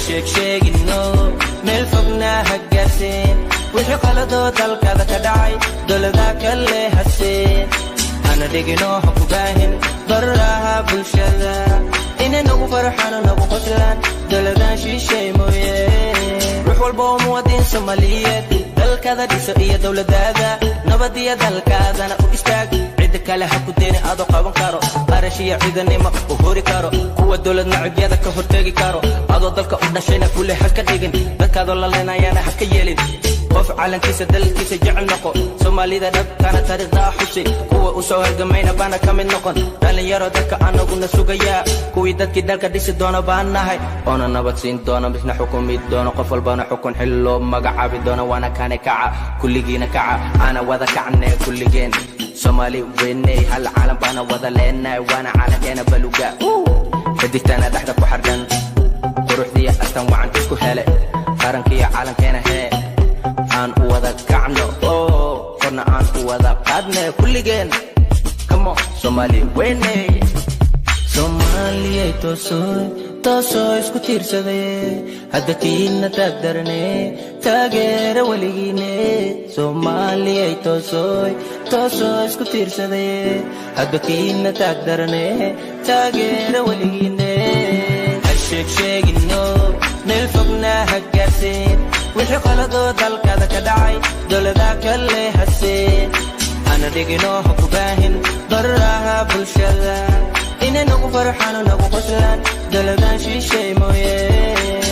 هالشيك شيقنو ميل فوقنا هقاسين وحي قلدو دالكادا كدعي دولداك اللي هسين أنا ديقنو حكو باهن براها بلشدا إنا نوغو فرحانو نوغو قتلان دولدان شي مويه روح والبو موادين سوماليات دالكادا ديسو إيا دولدادا نبادية دالكادا أنا استاق عيدك على حكو ديني أدو قابن كارو أرشي عيدني ما وهوري كارو قوة دولد نعبيادا كهورتاقي كارو أدو دالكا قدنشينا كل حكا ديقن دالكادو لالينا يانا حكا يلين qof calankiisa dalkiisa jecel noqo Soomaalida dhabkana taariikhda xusi kuwa u soo halgamayna bana kamid noqon dhalinyaro dadka anaguna sugaya kuwii dadkii dalka dhisi doona baan nahay oona nabad siin doona bisna xukumi doona qof walbana xukun xillo magacaabi doona waana kaane kaca kulligiina kaca ana wada kacne kulligeen Soomaali weynay hal caalam bana wada leenay waana calankeena baluga xididtana dhaxda ku xargan quruxdiya astan wacan isku hele qarankiya calankeena hee aan u wada kacno korna aan u wada qaadne kulligeen kamo Soomaali weynay Soomaaliyay toosoo isku tiirsaday hadda tiina taagdarne taageera weligiine Soomaaliyay toosoo isku tiirsaday hadda tiina taagdarne taageera weligiine hashik sheegino meel fogna hagaarsin وحي قلدو دالكادا كدعي دولداك اللي هسين أنا ديقنو حكو باهن براها بلشدا إنا نوغو فرحانو نوغو قتلان دولدان شي مويه